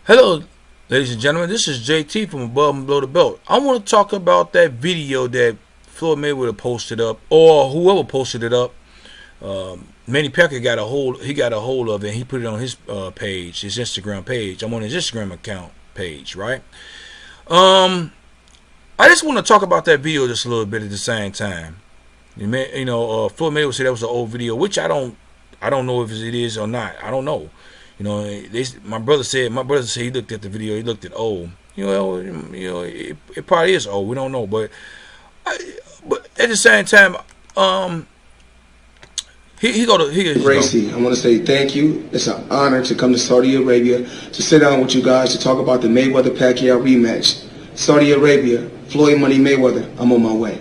Hello, ladies and gentlemen. This is JT from Above and Below the Belt. I want to talk about that video that Floyd Mayweather posted up, or whoever posted it up. Manny Pacquiao got a hold. He got a hold of it. And he put it on his page, his Instagram page. I'm on his Instagram account page, right? I just want to talk about that video just a little bit at the same time. Floyd Mayweather said that was an old video, which I don't know if it is or not. I don't know. My brother said he looked at the video. He looked at old. It probably is old. We don't know, but at the same time, Gracie, I want to say thank you. It's an honor to come to Saudi Arabia to sit down with you guys to talk about the Mayweather-Pacquiao rematch. Saudi Arabia, Floyd Money Mayweather. I'm on my way.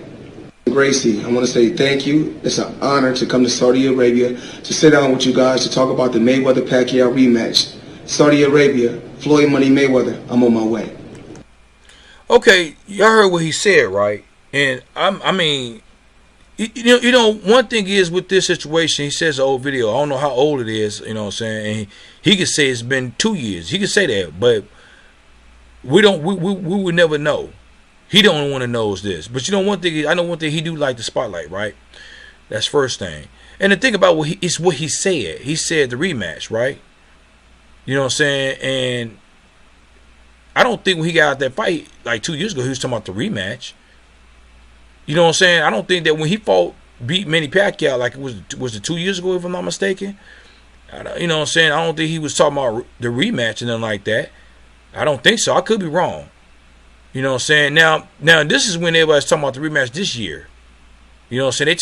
Gracie, I want to say thank you. It's an honor to come to Saudi Arabia to sit down with you guys to talk about the Mayweather-Pacquiao rematch. Saudi Arabia, Floyd Money Mayweather. I'm on my way. Okay, y'all heard what he said, right? And one thing is with this situation, he says an old video. I don't know how old it is, you know what I'm saying? And he could say it's been 2 years. He could say that, but we would never know. He don't want to know this. But one thing is, I know one thing, he do like the spotlight, right? That's first thing. And the thing about what he said. He said the rematch, right? You know what I'm saying? And I don't think when he got out that fight like 2 years ago, he was talking about the rematch. You know what I'm saying? I don't think that when he beat Manny Pacquiao, like was it 2 years ago, if I'm not mistaken? You know what I'm saying? I don't think he was talking about the rematch and nothing like that. I don't think so. I could be wrong. You know what I'm saying? Now this is when everybody's talking about the rematch this year. You know what I'm saying? They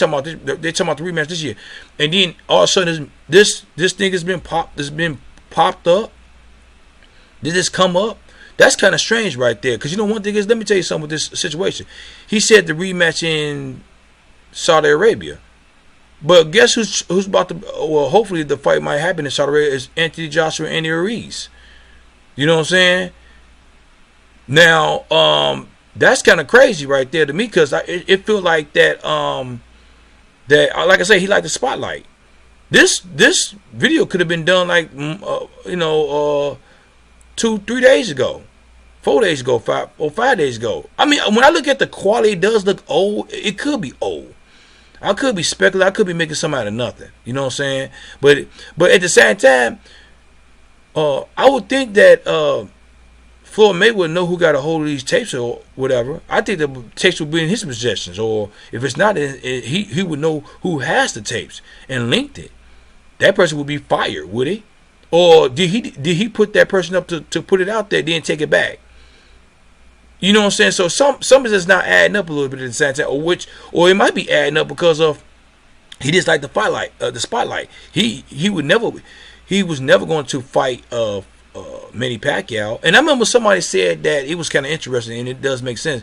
talking about the rematch this year. And then all of a sudden this thing has been popped up. Did this come up? That's kind of strange right there. Because one thing is, let me tell you something with this situation. He said the rematch in Saudi Arabia. But guess who's about to, well, hopefully the fight might happen in Saudi Arabia is Anthony Joshua and Andy Ruiz. You know what I'm saying? Now, that's kind of crazy right there to me, because it feels like that, like I say, he liked the spotlight. This video could have been done like, 2-3 days ago, 4 days ago, 5 days ago. I mean, when I look at the quality, it does look old. It could be old. I could be speculating. I could be making something out of nothing. You know what I'm saying? But at the same time, I would think that Floyd Mayweather know who got a hold of these tapes or whatever. I think the tapes would be in his possessions, or if it's not, he would know who has the tapes and linked it. That person would be fired, would he? Or did he put that person up to put it out there, then take it back? You know what I'm saying? So some of it's not adding up a little bit at the same time, or it might be adding up because of he just like the spotlight. He was never going to fight Manny Pacquiao. And I remember somebody said that it was kind of interesting, and it does make sense.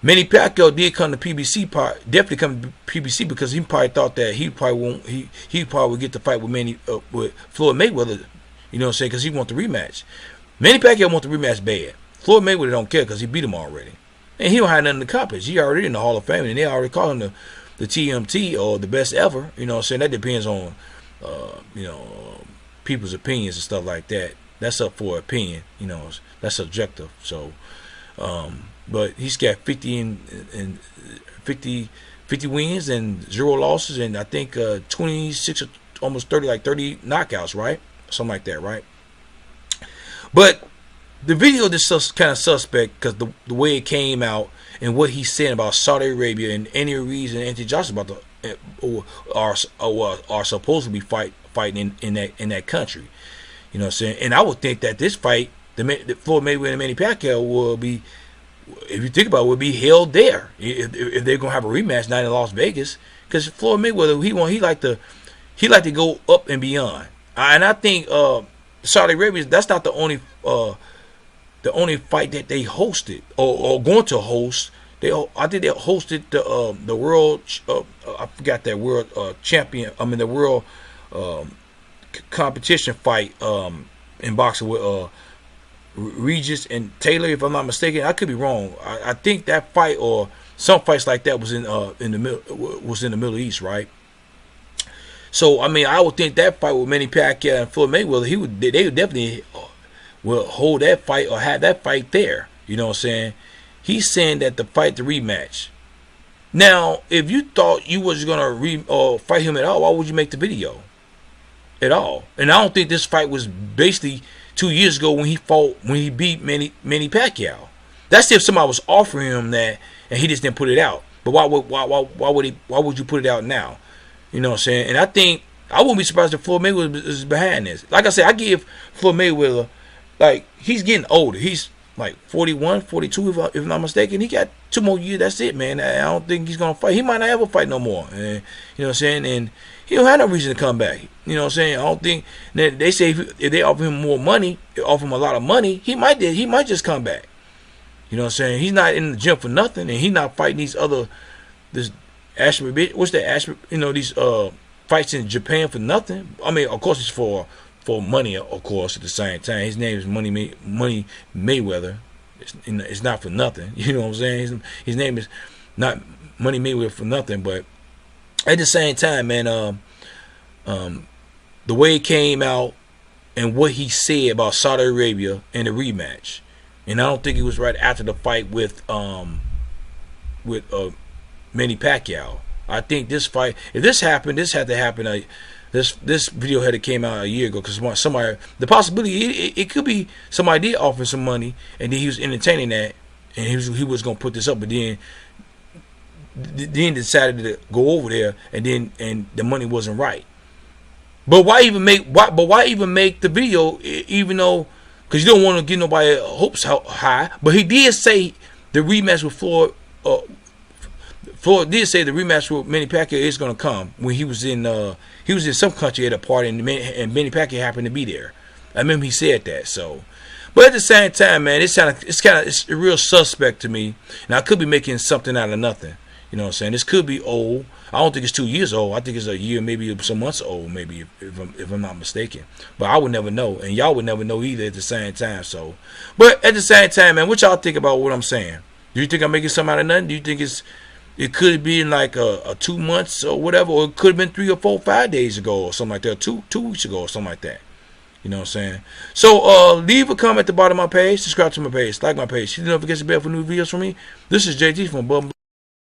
Manny Pacquiao did come to PBC, definitely come to PBC, because he probably thought that he probably would get the fight with Floyd Mayweather. You know what I'm saying? Because he want the rematch. Manny Pacquiao want the rematch bad. Floyd Mayweather don't care because he beat him already, and he don't have nothing to accomplish. He already in the Hall of Fame, and they already call him the TMT, or the best ever. You know what I'm saying? That depends on people's opinions and stuff like that. That's up for opinion. That's subjective. So, but he's got 50 wins and 0 losses, and I think 26 or almost 30, like 30 knockouts, right? Something like that, right? But the video is kind of suspect because the way it came out and what he's saying about Saudi Arabia and any reason Anthony Joshua about to are supposed to be fighting in that country. You know what I'm saying? And I would think that this fight, the Floyd Mayweather and Manny Pacquiao, will be, if you think about it, will be held there if they're gonna have a rematch not in Las Vegas. Because Floyd Mayweather, he like to go up and beyond. And I think Saudi Arabia, that's not the only fight that they hosted or going to host. I think they hosted the world. I forgot that world champion. I mean the world competition fight in boxing with Regis and Taylor, if I'm not mistaken. I could be wrong. I think that fight or some fights like that was in the Middle East, right? So I mean, I would think that fight with Manny Pacquiao and Floyd Mayweather, they would definitely will hold that fight or have that fight there. You know what I'm saying? He's saying that the rematch. Now, if you thought you was gonna fight him at all, why would you make the video at all? And I don't think this fight was basically 2 years ago when he beat Manny Pacquiao. That's if somebody was offering him that and he just didn't put it out. But why would you put it out now? You know what I'm saying? And I think I wouldn't be surprised if Floyd Mayweather is behind this. Like I said, I give Floyd Mayweather, like, he's getting older. He's like 41, 42 if I'm not mistaken. He got 2 more years. That's it, man. I don't think he's gonna fight. He might not ever fight no more. And, you know what I'm saying? And he don't have no reason to come back. You know what I'm saying? I don't think they say if they offer him more money, offer him a lot of money, he might just come back. You know what I'm saying? He's not in the gym for nothing, and he's not fighting these other this Ashby bitch. What's that Ashby? You know, these fights in Japan for nothing. I mean, of course it's for money, of course. At the same time, his name is Money Mayweather. It's not for nothing. You know what I'm saying? His name is not Money Mayweather for nothing. But at the same time, man, the way it came out and what he said about Saudi Arabia and the rematch, and I don't think it was right after the fight with Manny Pacquiao. I think this fight, if this happened, this had to happen. This video had came out a year ago because somebody, the possibility it could be somebody did offer some money and then he was entertaining that and he was gonna put this up, but then decided to go over there and the money wasn't right. But why even make the video, even though, because you don't want to get nobody hopes high. But he did say the rematch with Floyd. Floyd did say the rematch with Manny Pacquiao is going to come when he was in some country at a party and Manny Pacquiao happened to be there. I remember he said that. So, but at the same time, man, it's a real suspect to me. Now I could be making something out of nothing. You know what I'm saying? This could be old. I don't think it's 2 years old. I think it's a year, maybe some months old, maybe if I'm not mistaken. But I would never know, and y'all would never know either at the same time. So, but at the same time, man, what y'all think about what I'm saying? Do you think I'm making something out of nothing? Do you think it could be in like a 2 months or whatever, or it could have been 3 or 4, 5 days ago or something like that, 2 weeks ago or something like that? You know what I'm saying? So leave a comment at the bottom of my page, subscribe to my page, like my page, hit the notification bell for new videos from me. This is JT from Bum.